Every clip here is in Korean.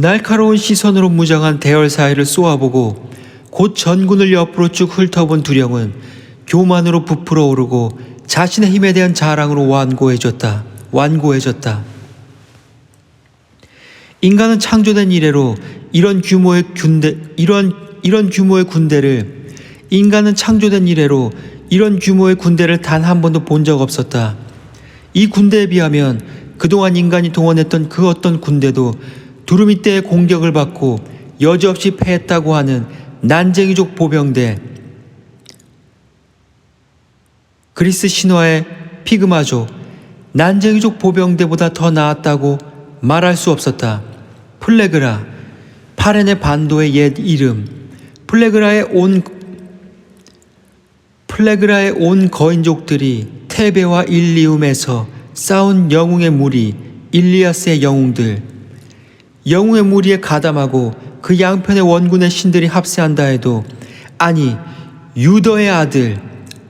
날카로운 시선으로 무장한 대열 사이를 쏘아보고 곧 전군을 옆으로 쭉 훑어본 두령은 교만으로 부풀어 오르고 자신의 힘에 대한 자랑으로 완고해졌다. 인간은 창조된 이래로 이런 규모의 군대를 단 한 번도 본 적 없었다. 이 군대에 비하면 그동안 인간이 동원했던 그 어떤 군대도 두루미 때의 공격을 받고 여지없이 패했다고 하는 난쟁이족 보병대, 그리스 신화의 피그마족, 난쟁이족 보병대보다 더 나았다고 말할 수 없었다. 플레그라, 파렌의 반도의 옛 이름, 플레그라의 온 거인족들이 테베와 일리움에서 싸운 영웅의 무리, 일리아스의 영웅들, 영웅의 무리에 가담하고 그 양편의 원군의 신들이 합세한다 해도, 아니 유더의 아들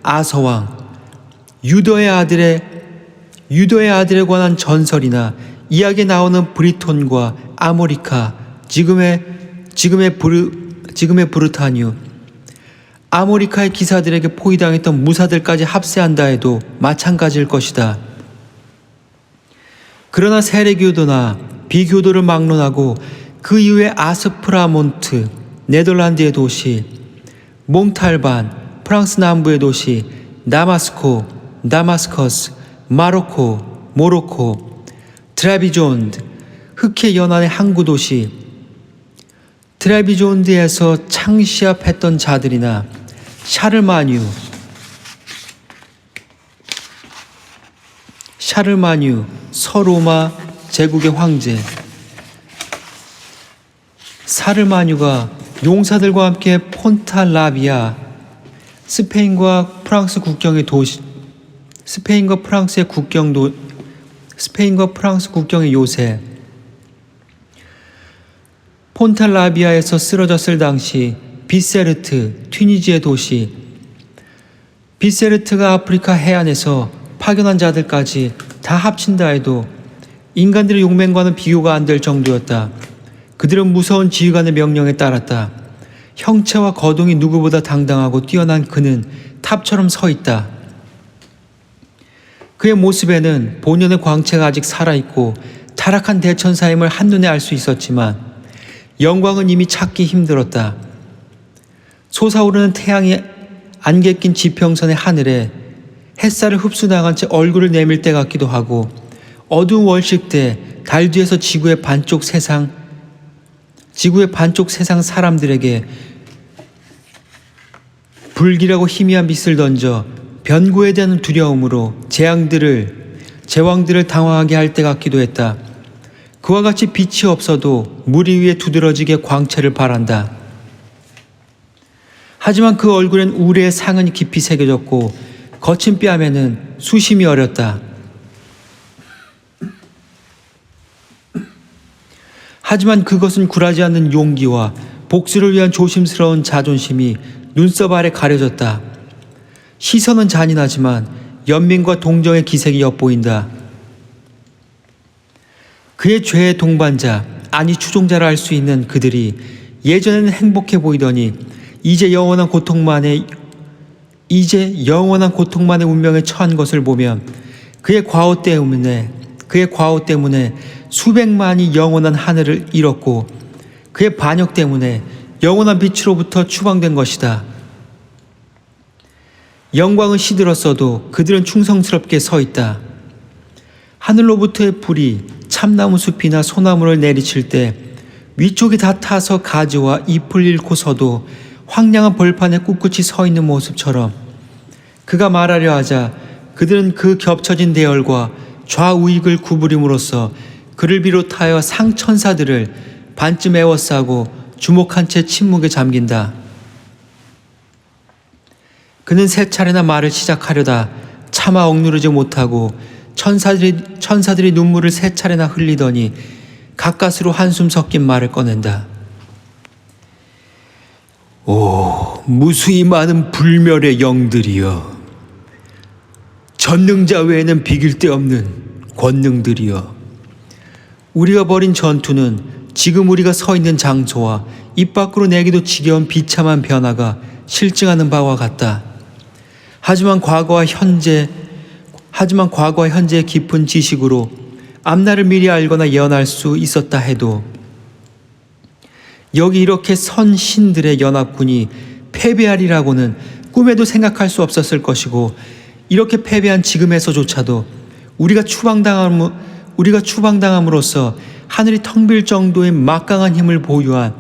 아서왕, 유더의 아들에 관한 전설이나 이야기에 나오는 브리톤과 아모리카, 지금의 브르타뉴, 아모리카의 기사들에게 포위당했던 무사들까지 합세한다 해도 마찬가지일 것이다. 그러나 세례교도나 비교도를 막론하고 그 이후에 아스프라몬트, 네덜란드의 도시, 몽탈반, 프랑스 남부의 도시, 다마스커스, 모로코, 트레비존드, 흑해 연안의 항구 도시, 트레비존드에서 창시합했던 자들이나 샤르마뉴, 서로마 제국의 황제, 사르마뉴가 용사들과 함께 폰탈라비아, 스페인과 프랑스 국경의 요새, 폰탈라비아에서 쓰러졌을 당시 비세르트, 튀니지의 도시, 비세르트가 아프리카 해안에서 파견한 자들까지 다 합친다 해도 인간들의 용맹과는 비교가 안 될 정도였다. 그들은 무서운 지휘관의 명령에 따랐다. 형체와 거동이 누구보다 당당하고 뛰어난 그는 탑처럼 서 있다. 그의 모습에는 본연의 광채가 아직 살아있고 타락한 대천사임을 한눈에 알 수 있었지만 영광은 이미 찾기 힘들었다. 솟아오르는 태양이 안개 낀 지평선의 하늘에 햇살을 흡수당한 채 얼굴을 내밀 때 같기도 하고, 어두운 월식 때 달 뒤에서 지구의 반쪽 세상 사람들에게 불길하고 희미한 빛을 던져 변고에 대한 두려움으로 제왕들을 당황하게 할 때 같기도 했다. 그와 같이 빛이 없어도 무리 위에 두드러지게 광채를 발한다. 하지만 그 얼굴엔 우레의 상흔이 깊이 새겨졌고 거친 뺨에는 수심이 어렸다. 하지만 그것은 굴하지 않는 용기와 복수를 위한 조심스러운 자존심이 눈썹 아래 가려졌다. 시선은 잔인하지만 연민과 동정의 기색이 엿보인다. 그의 죄의 동반자, 아니 추종자라 할 수 있는 그들이 예전에는 행복해 보이더니 이제 영원한 고통만의 운명에 처한 것을 보면 그의 과오 때문에 수백만이 영원한 하늘을 잃었고 그의 반역 때문에 영원한 빛으로부터 추방된 것이다. 영광은 시들었어도 그들은 충성스럽게 서 있다. 하늘로부터의 불이 참나무 숲이나 소나무를 내리칠 때 위쪽이 다 타서 가지와 잎을 잃고서도 황량한 벌판에 꿋꿋이 서 있는 모습처럼, 그가 말하려 하자 그들은 그 겹쳐진 대열과 좌우익을 구부림으로써 그를 비롯하여 상천사들을 반쯤 에워싸고 주목한 채 침묵에 잠긴다. 그는 세 차례나 말을 시작하려다 차마 억누르지 못하고 천사들이 눈물을 세 차례나 흘리더니 가까스로 한숨 섞인 말을 꺼낸다. 오, 무수히 많은 불멸의 영들이여, 전능자 외에는 비길 데 없는 권능들이여, 우리가 벌인 전투는 지금 우리가 서 있는 장소와 입 밖으로 내기도 지겨운 비참한 변화가 실증하는 바와 같다. 하지만 과거와 현재의 깊은 지식으로 앞날을 미리 알거나 예언할 수 있었다 해도 여기 이렇게 선 신들의 연합군이 패배하리라고는 꿈에도 생각할 수 없었을 것이고, 이렇게 패배한 지금에서조차도 우리가 추방당함으로써 하늘이 텅 빌 정도의 막강한 힘을 보유한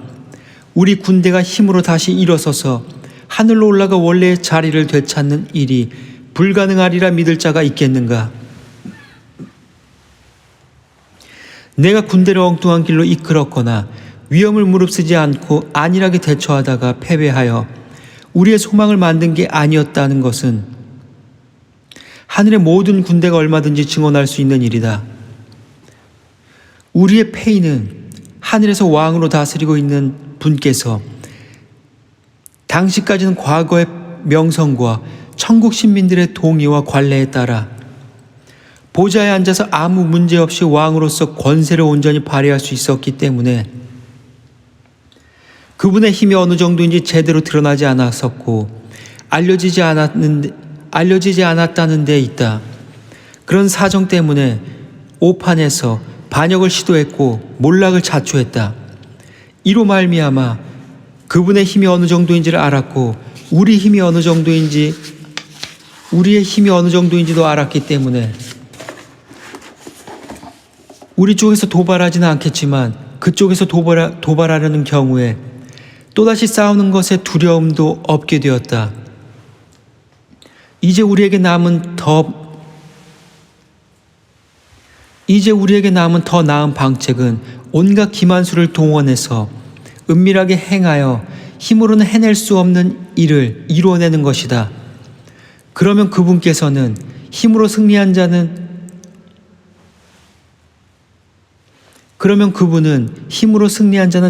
우리 군대가 힘으로 다시 일어서서 하늘로 올라가 원래의 자리를 되찾는 일이 불가능하리라 믿을 자가 있겠는가? 내가 군대를 엉뚱한 길로 이끌었거나 위험을 무릅쓰지 않고 안일하게 대처하다가 패배하여 우리의 소망을 만든 게 아니었다는 것은 하늘의 모든 군대가 얼마든지 증언할 수 있는 일이다. 우리의 패인은 하늘에서 왕으로 다스리고 있는 분께서 당시까지는 과거의 명성과 천국 신민들의 동의와 관례에 따라 보좌에 앉아서 아무 문제 없이 왕으로서 권세를 온전히 발휘할 수 있었기 때문에 그분의 힘이 어느 정도인지 제대로 드러나지 않았었고 알려지지 않았다는 데 있다. 그런 사정 때문에 오판에서 반역을 시도했고 몰락을 자초했다. 이로 말미암아 그분의 힘이 어느 정도인지를 알았고 우리의 힘이 어느 정도인지도 알았기 때문에 우리 쪽에서 도발하지는 않겠지만 그쪽에서 도발하려는 경우에 또다시 싸우는 것에 두려움도 없게 되었다. 이제 우리에게 남은 더 나은 방책은 온갖 기만수를 동원해서 은밀하게 행하여 힘으로는 해낼 수 없는 일을 이루어내는 것이다. 그러면 그분께서는 힘으로 승리한 자는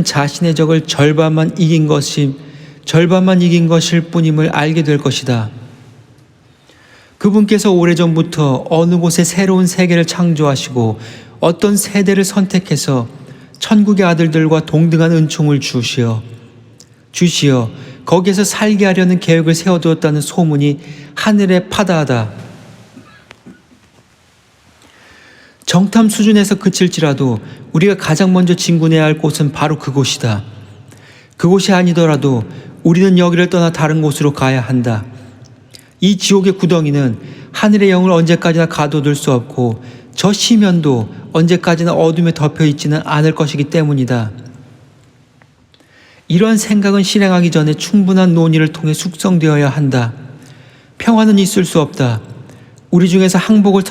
자신의 적을 절반만 이긴 것일 뿐임을 알게 될 것이다. 그분께서 오래전부터 어느 곳에 새로운 세계를 창조하시고 어떤 세대를 선택해서 천국의 아들들과 동등한 은총을 주시어 거기에서 살게 하려는 계획을 세워두었다는 소문이 하늘에 파다하다. 정탐 수준에서 그칠지라도 우리가 가장 먼저 진군해야 할 곳은 바로 그곳이다. 그곳이 아니더라도 우리는 여기를 떠나 다른 곳으로 가야 한다. 이 지옥의 구덩이는 하늘의 영을 언제까지나 가둬둘 수 없고 저 시면도 언제까지나 어둠에 덮여 있지는 않을 것이기 때문이다. 이러한 생각은 실행하기 전에 충분한 논의를 통해 숙성되어야 한다. 평화는 있을 수 없다. 우리 중에서 항복을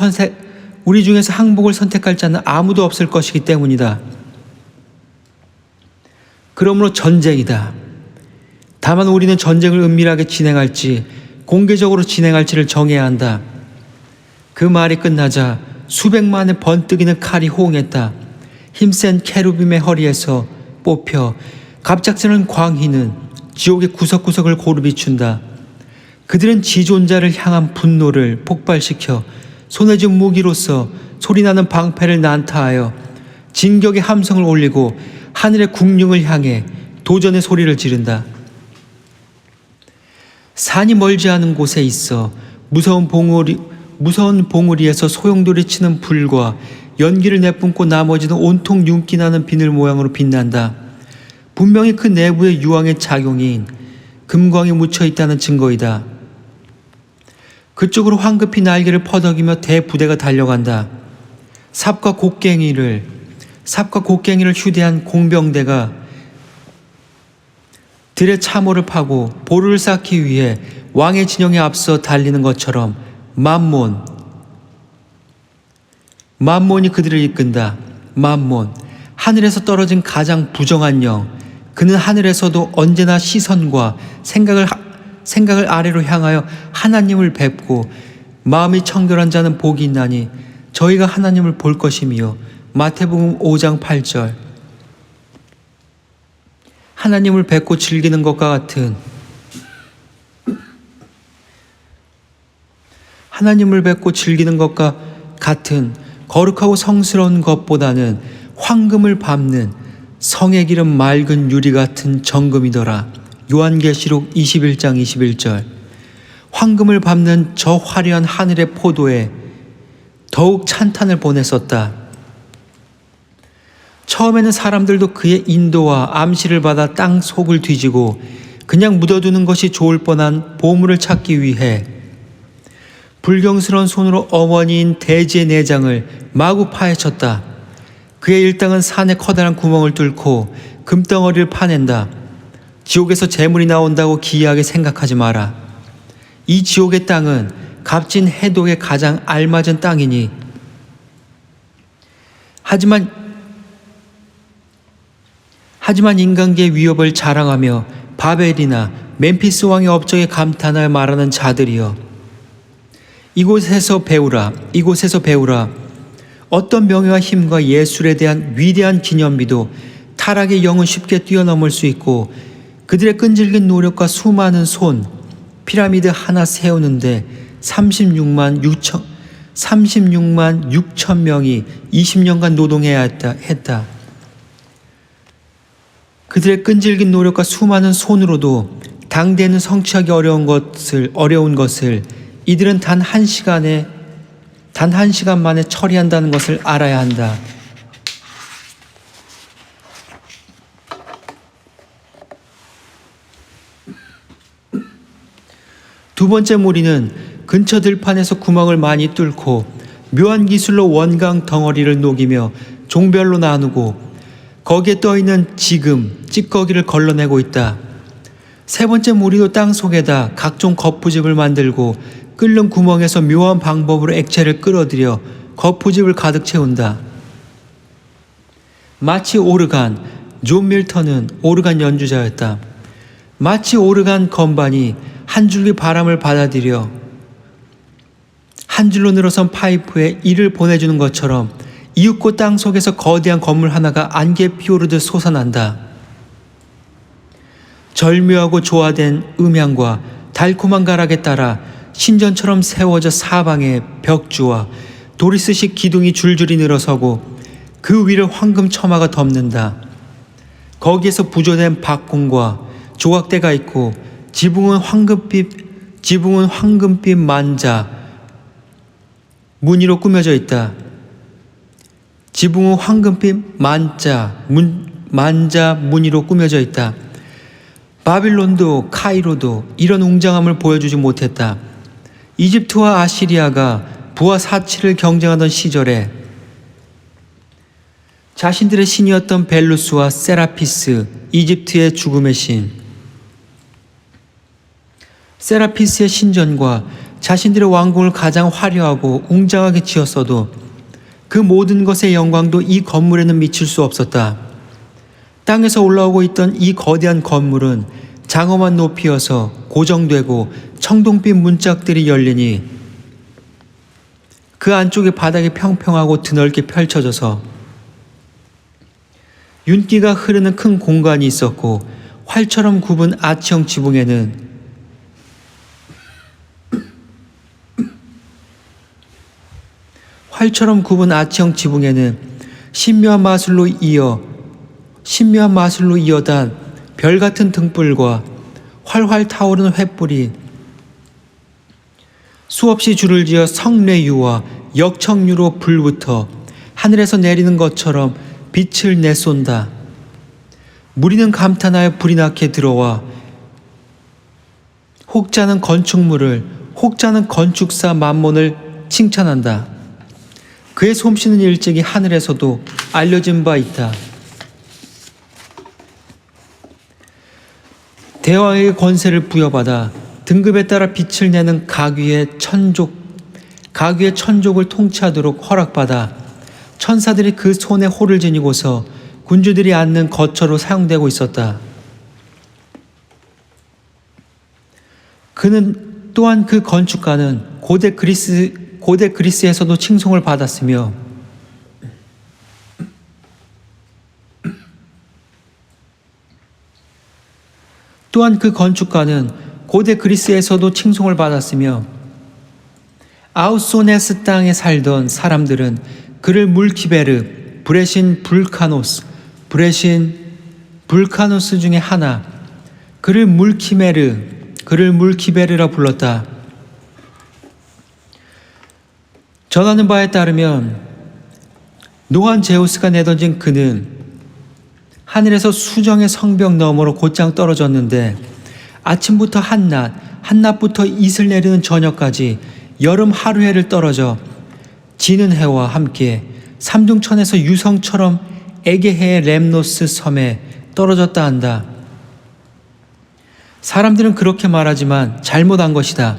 선택할 자는 아무도 없을 것이기 때문이다. 그러므로 전쟁이다. 다만 우리는 전쟁을 은밀하게 진행할지 공개적으로 진행할지를 정해야 한다. 그 말이 끝나자 수백만의 번뜩이는 칼이 호응했다. 힘센 케루빔의 허리에서 뽑혀 갑작스런 광희는 지옥의 구석구석을 고루 비춘다. 그들은 지존자를 향한 분노를 폭발시켜 손에 쥔 무기로서 소리나는 방패를 난타하여 진격의 함성을 올리고 하늘의 궁룡을 향해 도전의 소리를 지른다. 산이 멀지 않은 곳에 있어 무서운 봉우리에서 소용돌이 치는 불과 연기를 내뿜고 나머지는 온통 윤기 나는 비늘 모양으로 빛난다. 분명히 그 내부에 유황의 작용인 금광이 묻혀 있다는 증거이다. 그쪽으로 황급히 날개를 퍼덕이며 대부대가 달려간다. 삽과 곡괭이를 휴대한 공병대가 들의 참호를 파고 보루를 쌓기 위해 왕의 진영에 앞서 달리는 것처럼 만몬이 그들을 이끈다. 만몬, 하늘에서 떨어진 가장 부정한 영. 그는 하늘에서도 언제나 시선과 생각을 아래로 향하여 하나님을 뵙고 마음이 청결한 자는 복이 있나니 저희가 하나님을 볼 것이며 마태복음 5장 8절. 하나님을 뵙고 즐기는 것과 같은 거룩하고 성스러운 것보다는 황금을 밟는 성에 기름 맑은 유리 같은 정금이더라. 요한계시록 21장 21절. 황금을 밟는 저 화려한 하늘의 포도에 더욱 찬탄을 보냈었다. 처음에는 사람들도 그의 인도와 암시를 받아 땅 속을 뒤지고 그냥 묻어두는 것이 좋을 뻔한 보물을 찾기 위해 불경스러운 손으로 어머니인 대지의 내장을 마구 파헤쳤다. 그의 일당은 산에 커다란 구멍을 뚫고 금덩어리를 파낸다. 지옥에서 재물이 나온다고 기이하게 생각하지 마라. 이 지옥의 땅은 값진 해독에 가장 알맞은 땅이니 하지만 인간계의 위협을 자랑하며 바벨이나 멤피스 왕의 업적에 감탄하여 말하는 자들이여, 이곳에서 배우라. 어떤 명예와 힘과 예술에 대한 위대한 기념비도 타락의 영은 쉽게 뛰어넘을 수 있고 그들의 끈질긴 노력과 수많은 손, 피라미드 하나 세우는데 36만 6천 명이 20년간 노동해야 했다. 그들의 끈질긴 노력과 수많은 손으로도 당대는 성취하기 어려운 것을 이들은 단 한 시간 만에 처리한다는 것을 알아야 한다. 두 번째 무리는 근처 들판에서 구멍을 많이 뚫고 묘한 기술로 원강 덩어리를 녹이며 종별로 나누고 거기에 떠있는 찌꺼기를 걸러내고 있다. 세 번째 무리도 땅 속에다 각종 거푸집을 만들고 끓는 구멍에서 묘한 방법으로 액체를 끌어들여 거푸집을 가득 채운다. 마치 존 밀턴은 오르간 연주자였다. 마치 오르간 건반이 한 줄기 바람을 받아들여 한 줄로 늘어선 파이프에 이를 보내주는 것처럼 이윽고 땅 속에서 거대한 건물 하나가 안개 피오르듯 솟아난다. 절묘하고 조화된 음향과 달콤한 가락에 따라 신전처럼 세워져 사방에 벽주와 도리스식 기둥이 줄줄이 늘어서고 그 위를 황금 처마가 덮는다. 거기에서 부조된 박공과 조각대가 있고 지붕은 황금빛 만자 무늬로 꾸며져 있다. 지붕은 황금빛 만자 무늬로 꾸며져 있다. 바빌론도 카이로도 이런 웅장함을 보여주지 못했다. 이집트와 아시리아가 부와 사치를 경쟁하던 시절에 자신들의 신이었던 벨루스와 세라피스, 이집트의 죽음의 신, 세라피스의 신전과 자신들의 왕궁을 가장 화려하고 웅장하게 지었어도 그 모든 것의 영광도 이 건물에는 미칠 수 없었다. 땅에서 올라오고 있던 이 거대한 건물은 장엄한 높이여서 고정되고 청동빛 문짝들이 열리니 그 안쪽에 바닥이 평평하고 드넓게 펼쳐져서 윤기가 흐르는 큰 공간이 있었고 활처럼 굽은 아치형 지붕에는 신묘한 마술로 이어단 별 같은 등불과 활활 타오르는 횃불이 수없이 줄을 지어 성례유와 역청유로 불부터 하늘에서 내리는 것처럼 빛을 내쏜다. 무리는 감탄하여 불이 나게 들어와 혹자는 건축사 만몬을 칭찬한다. 그의 솜씨는 일찍이 하늘에서도 알려진 바 있다. 대왕에게 권세를 부여받아 등급에 따라 빛을 내는 가귀의 천족을 통치하도록 허락받아 천사들이 그 손에 호를 지니고서 군주들이 앉는 거처로 사용되고 있었다. 또한 그 건축가는 고대 그리스에서도 칭송을 받았으며 아우소네스 땅에 살던 사람들은 그를 물키베르, 브레신 불카노스, 브레신 불카누스 중에 하나, 그를 물키베르라 불렀다. 전하는 바에 따르면 노한 제우스가 내던진 그는 하늘에서 수정의 성벽 너머로 곧장 떨어졌는데 아침부터 한낮부터 이슬 내리는 저녁까지 여름 하루해를 떨어져 지는 해와 함께 삼중천에서 유성처럼 에게해의 렘노스 섬에 떨어졌다 한다. 사람들은 그렇게 말하지만 잘못한 것이다.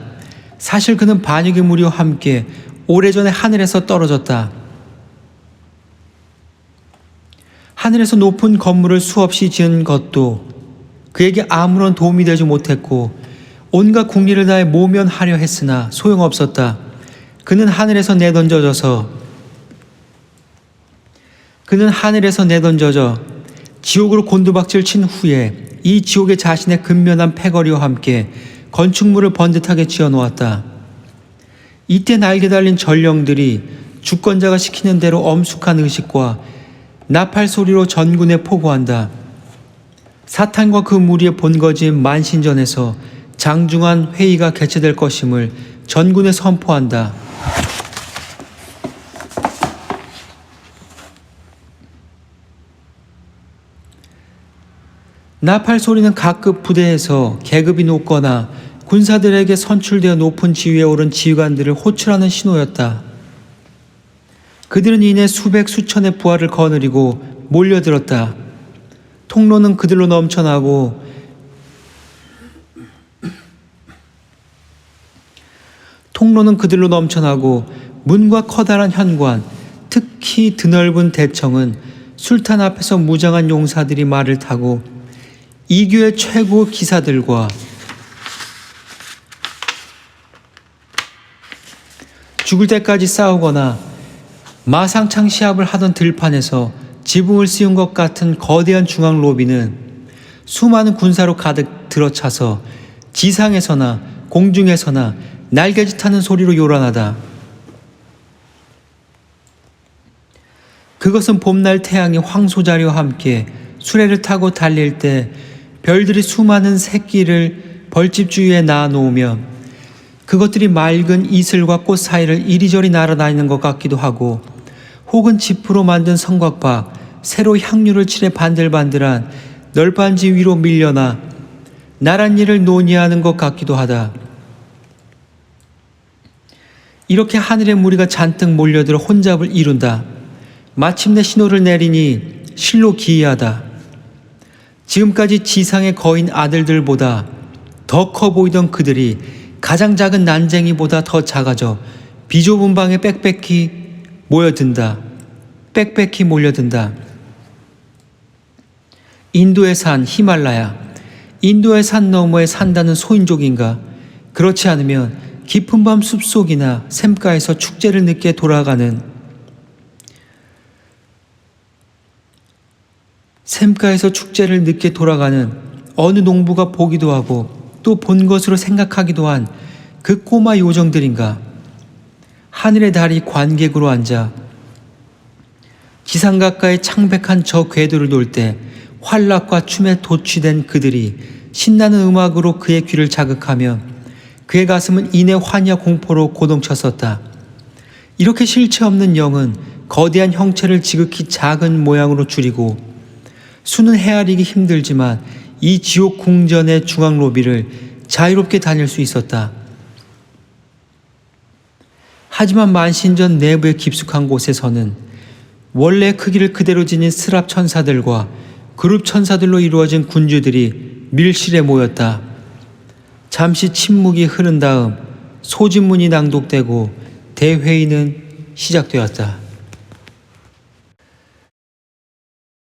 사실 그는 반역의 무리와 함께 오래전에 하늘에서 떨어졌다. 하늘에서 높은 건물을 수없이 지은 것도 그에게 아무런 도움이 되지 못했고 온갖 국리를 다해 모면하려 했으나 소용없었다. 그는 하늘에서 내던져져 지옥으로 곤두박질 친 후에 이 지옥에 자신의 근면한 패거리와 함께 건축물을 번듯하게 지어놓았다. 이때 날개 달린 전령들이 주권자가 시키는 대로 엄숙한 의식과 나팔 소리로 전군에 포고한다. 사탄과 그 무리의 본거지인 만신전에서 장중한 회의가 개최될 것임을 전군에 선포한다. 나팔 소리는 각급 부대에서 계급이 높거나 군사들에게 선출되어 높은 지위에 오른 지휘관들을 호출하는 신호였다. 그들은 이내 수백 수천의 부하를 거느리고 몰려들었다. 통로는 그들로 넘쳐나고 문과 커다란 현관, 특히 드넓은 대청은 술탄 앞에서 무장한 용사들이 말을 타고 이교의 최고 기사들과 죽을 때까지 싸우거나 마상창 시합을 하던 들판에서 지붕을 씌운 것 같은 거대한 중앙 로비는 수많은 군사로 가득 들어차서 지상에서나 공중에서나 날개짓하는 소리로 요란하다. 그것은 봄날 태양이 황소자리와 함께 수레를 타고 달릴 때 별들이 수많은 새끼를 벌집 주위에 낳아놓으며 그것들이 맑은 이슬과 꽃 사이를 이리저리 날아다니는 것 같기도 하고 혹은 지프로 만든 성곽 밖 새로 향유를 칠해 반들반들한 널빤지 위로 밀려나 나란 일을 논의하는 것 같기도 하다. 이렇게 하늘의 무리가 잔뜩 몰려들어 혼잡을 이룬다. 마침내 신호를 내리니 실로 기이하다. 지금까지 지상의 거인 아들들보다 더 커 보이던 그들이 가장 작은 난쟁이보다 더 작아져 비좁은 방에 빽빽히 몰려든다. 인도의 산 히말라야, 인도의 산 너머에 산다는 소인족인가? 그렇지 않으면 깊은 밤 숲속이나 샘가에서 축제를 늦게 돌아가는 어느 농부가 보기도 하고 또 본 것으로 생각하기도 한 그 꼬마 요정들인가? 하늘의 달이 관객으로 앉아 지상 가까이 창백한 저 궤도를 돌 때 활락과 춤에 도취된 그들이 신나는 음악으로 그의 귀를 자극하며 그의 가슴은 이내 환희와 공포로 고동쳤었다. 이렇게 실체 없는 영은 거대한 형체를 지극히 작은 모양으로 줄이고 수는 헤아리기 힘들지만 이 지옥 궁전의 중앙 로비를 자유롭게 다닐 수 있었다. 하지만 만신전 내부의 깊숙한 곳에서는 원래 크기를 그대로 지닌 스랍 천사들과 그룹 천사들로 이루어진 군주들이 밀실에 모였다. 잠시 침묵이 흐른 다음 소집문이 낭독되고 대회의는 시작되었다.